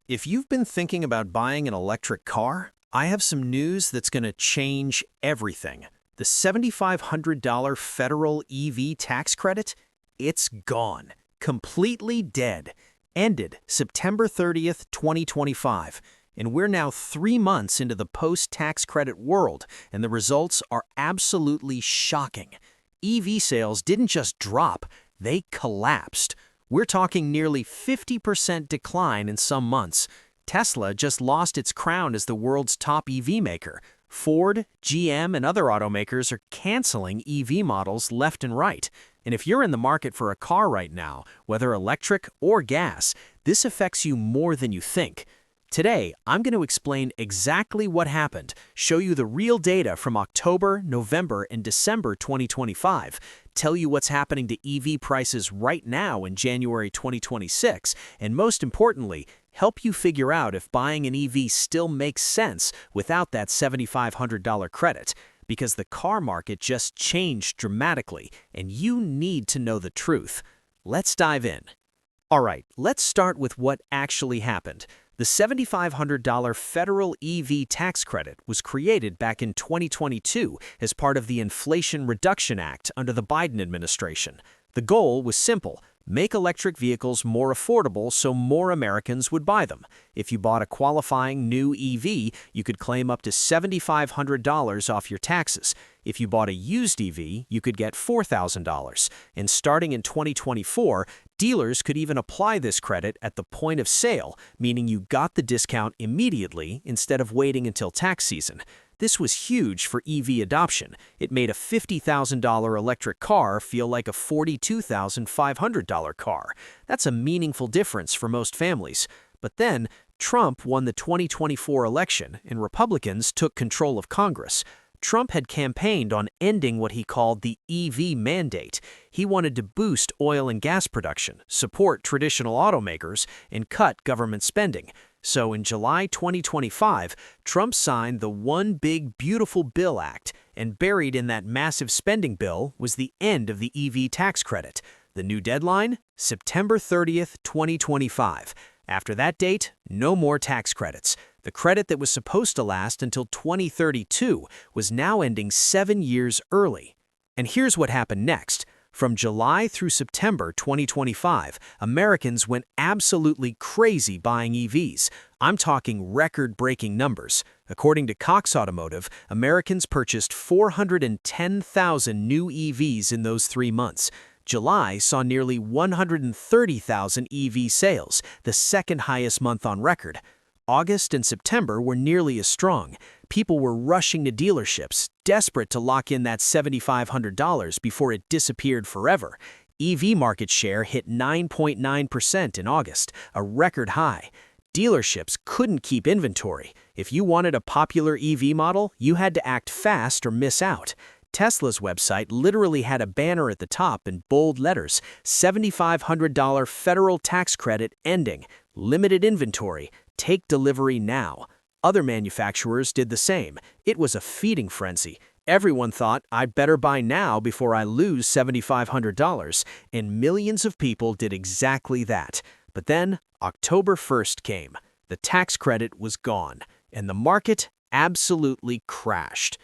If you've been thinking about buying an electric car, I have some news that's going to change everything. The $7,500 federal EV tax credit, it's gone. Completely dead. Ended September 30th, 2025. And we're now 3 months into the post-tax credit world, and the results are absolutely shocking. EV sales didn't just drop, they collapsed. We're talking nearly 50% decline in some months. Tesla just lost its crown as the world's top EV maker. Ford, GM, and other automakers are canceling EV models left and right. And if you're in the market for a car right now, whether electric or gas, this affects you more than you think. Today, I'm going to explain exactly what happened, show you the real data from October, November, and December 2025, tell you what's happening to EV prices right now in January 2026, and most importantly, help you figure out if buying an EV still makes sense without that $7,500 credit, because the car market just changed dramatically, and you need to know the truth. Let's dive in. All right, let's start with what actually happened. The $7,500 federal EV tax credit was created back in 2022 as part of the Inflation Reduction Act under the Biden administration. The goal was simple: make electric vehicles more affordable so more Americans would buy them. If you bought a qualifying new EV, you could claim up to $7,500 off your taxes. If you bought a used EV, you could get $4,000. And starting in 2024, dealers could even apply this credit at the point of sale, meaning you got the discount immediately instead of waiting until tax season. This was huge for EV adoption. It made a $50,000 electric car feel like a $42,500 car. That's a meaningful difference for most families. But then, Trump won the 2024 election, and Republicans took control of Congress. Trump had campaigned on ending what he called the EV mandate. He wanted to boost oil and gas production, support traditional automakers, and cut government spending. So in July 2025, Trump signed the One Big Beautiful Bill Act, and buried in that massive spending bill was the end of the EV tax credit. The new deadline? September 30th, 2025. After that date, no more tax credits. The credit that was supposed to last until 2032 was now ending 7 years early. And here's what happened next. From July through September 2025, Americans went absolutely crazy buying EVs. I'm talking record-breaking numbers. According to Cox Automotive, Americans purchased 410,000 new EVs in those 3 months. July saw nearly 130,000 EV sales, the second highest month on record. August and September were nearly as strong. People were rushing to dealerships, desperate to lock in that $7,500 before it disappeared forever. EV market share hit 9.9% in August, a record high. Dealerships couldn't keep inventory. If you wanted a popular EV model, you had to act fast or miss out. Tesla's website literally had a banner at the top in bold letters: $7,500 federal tax credit ending, limited inventory, take delivery now. Other manufacturers did the same. It was a feeding frenzy. Everyone thought, I'd better buy now before I lose $7,500, and millions of people did exactly that. But then, October 1st came. The tax credit was gone, and the market absolutely crashed.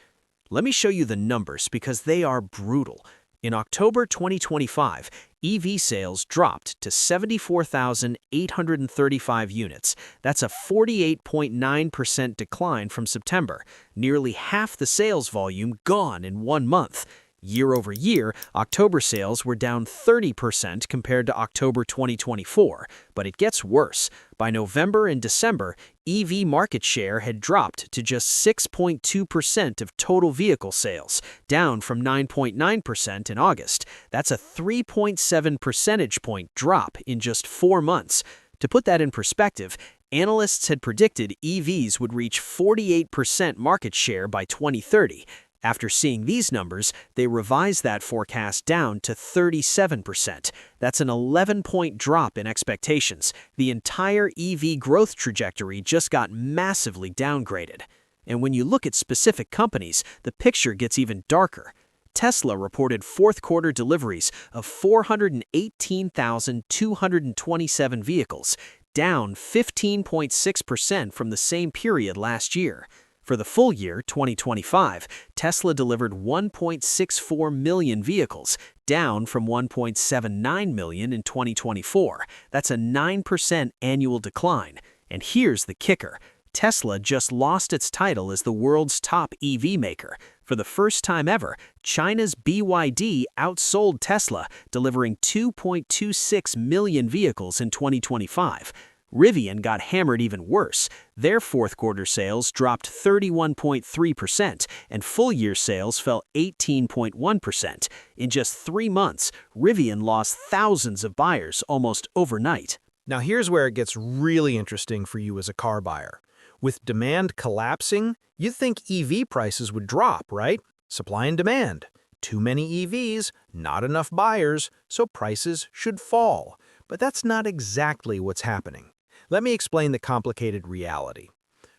Let me show you the numbers because they are brutal. In October 2025, EV sales dropped to 74,835 units. That's a 48.9% decline from September. Nearly half the sales volume gone in 1 month. Year over year, October sales were down 30% compared to October 2024. But it gets worse. By November and December, EV market share had dropped to just 6.2% of total vehicle sales, down from 9.9% in August. That's a 3.7 percentage point drop in just 4 months. To put that in perspective, analysts had predicted EVs would reach 48% market share by 2030. After seeing these numbers, they revised that forecast down to 37%. That's an 11-point drop in expectations. The entire EV growth trajectory just got massively downgraded. And when you look at specific companies, the picture gets even darker. Tesla reported fourth-quarter deliveries of 418,227 vehicles, down 15.6% from the same period last year. For the full year, 2025, Tesla delivered 1.64 million vehicles, down from 1.79 million in 2024. That's a 9% annual decline. And here's the kicker. Tesla just lost its title as the world's top EV maker. For the first time ever, China's BYD outsold Tesla, delivering 2.26 million vehicles in 2025. Rivian got hammered even worse. Their fourth-quarter sales dropped 31.3%, and full-year sales fell 18.1%. In just 3 months, Rivian lost thousands of buyers almost overnight. Now here's where it gets really interesting for you as a car buyer. With demand collapsing, you'd think EV prices would drop, right? Supply and demand. Too many EVs, not enough buyers, so prices should fall. But that's not exactly what's happening. Let me explain the complicated reality.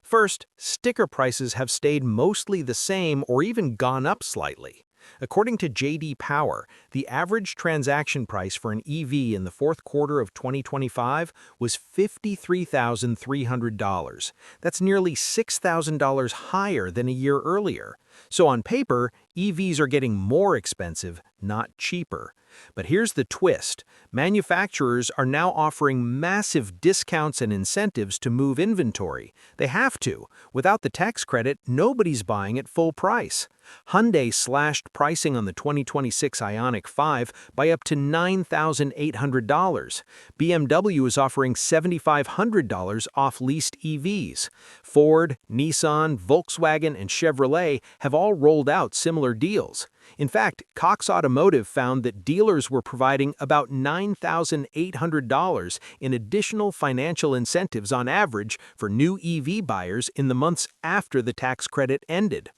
First, sticker prices have stayed mostly the same or even gone up slightly. According to J.D. Power, the average transaction price for an EV in the fourth quarter of 2025 was $53,300. That's nearly $6,000 higher than a year earlier. So on paper, EVs are getting more expensive, not cheaper. But here's the twist. Manufacturers are now offering massive discounts and incentives to move inventory. They have to. Without the tax credit, nobody's buying at full price. Hyundai slashed pricing on the 2026 Ioniq 5 by up to $9,800. BMW is offering $7,500 off leased EVs. Ford, Nissan, Volkswagen, and Chevrolet have all rolled out similar deals. In fact, Cox Automotive found that dealers were providing about $9,800 in additional financial incentives on average for new EV buyers in the months after the tax credit ended.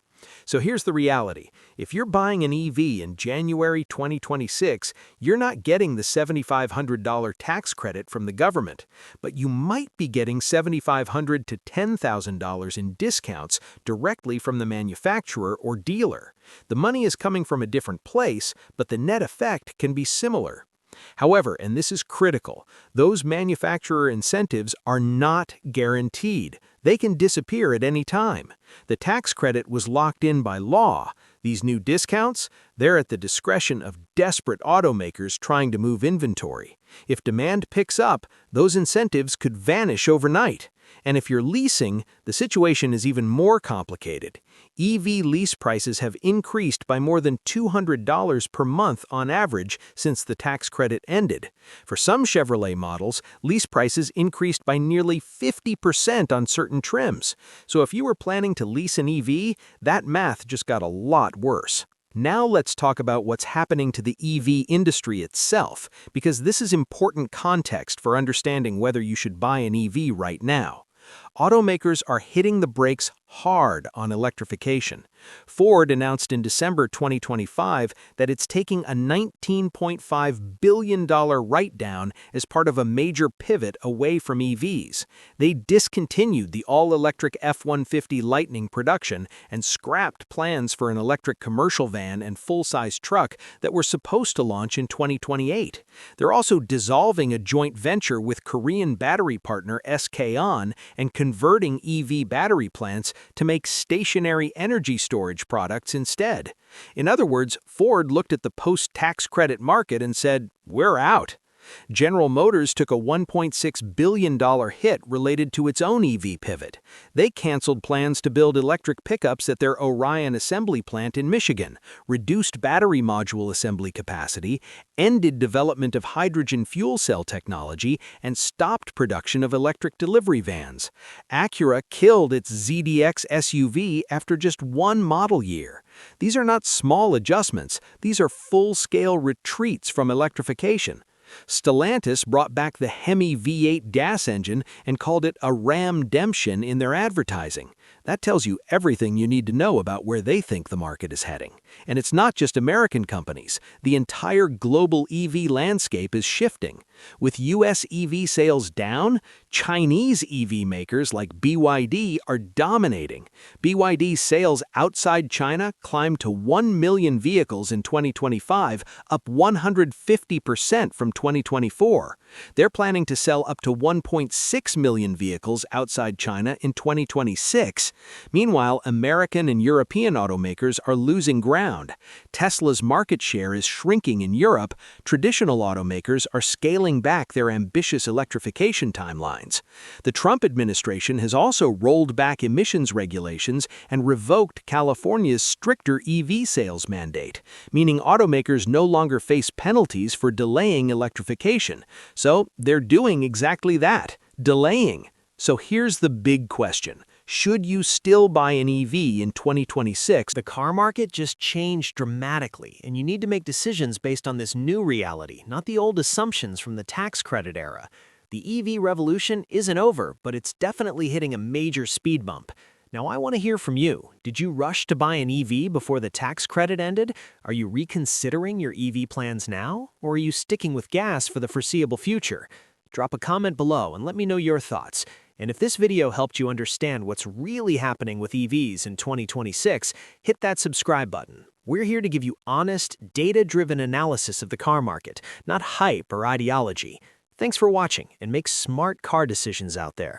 So here's the reality. If you're buying an EV in January 2026, you're not getting the $7,500 tax credit from the government, but you might be getting $7,500 to $10,000 in discounts directly from the manufacturer or dealer. The money is coming from a different place, but the net effect can be similar. However, and this is critical, those manufacturer incentives are not guaranteed. They can disappear at any time. The tax credit was locked in by law. These new discounts, they're at the discretion of desperate automakers trying to move inventory. If demand picks up, those incentives could vanish overnight. And if you're leasing, the situation is even more complicated. EV lease prices have increased by more than $200 per month on average since the tax credit ended. For some Chevrolet models, lease prices increased by nearly 50% on certain trims. So if you were planning to lease an EV, that math just got a lot worse. Now let's talk about what's happening to the EV industry itself, because this is important context for understanding whether you should buy an EV right now. Automakers are hitting the brakes hard on electrification. Ford announced in December 2025 that it's taking a $19.5 billion write-down as part of a major pivot away from EVs. They discontinued the all-electric F-150 Lightning production and scrapped plans for an electric commercial van and full-size truck that were supposed to launch in 2028. They're also dissolving a joint venture with Korean battery partner SK On and converting EV battery plants to make stationary energy storage products instead. In other words, Ford looked at the post-tax credit market and said, "We're out." General Motors took a $1.6 billion hit related to its own EV pivot. They canceled plans to build electric pickups at their Orion assembly plant in Michigan, reduced battery module assembly capacity, ended development of hydrogen fuel cell technology, and stopped production of electric delivery vans. Acura killed its ZDX SUV after just one model year. These are not small adjustments, these are full-scale retreats from electrification. Stellantis brought back the Hemi V8 gas engine and called it a Ram-demption in their advertising. That tells you everything you need to know about where they think the market is heading. And it's not just American companies. The entire global EV landscape is shifting. With US EV sales down, Chinese EV makers like BYD are dominating. BYD's sales outside China climbed to 1 million vehicles in 2025, up 150% from 2024. They're planning to sell up to 1.6 million vehicles outside China in 2026. Meanwhile, American and European automakers are losing ground. Tesla's market share is shrinking in Europe. Traditional automakers are scaling back their ambitious electrification timelines. The Trump administration has also rolled back emissions regulations and revoked California's stricter EV sales mandate, meaning automakers no longer face penalties for delaying electrification. So they're doing exactly that, delaying. So here's the big question. Should you still buy an EV in 2026? The car market just changed dramatically, and you need to make decisions based on this new reality, not the old assumptions from the tax credit era. The EV revolution isn't over, but it's definitely hitting a major speed bump. Now, I want to hear from you. Did you rush to buy an EV before the tax credit ended? Are you reconsidering your EV plans now? Or are you sticking with gas for the foreseeable future? Drop a comment below and let me know your thoughts. And if this video helped you understand what's really happening with EVs in 2026, hit that subscribe button. We're here to give you honest, data-driven analysis of the car market, not hype or ideology. Thanks for watching, and make smart car decisions out there.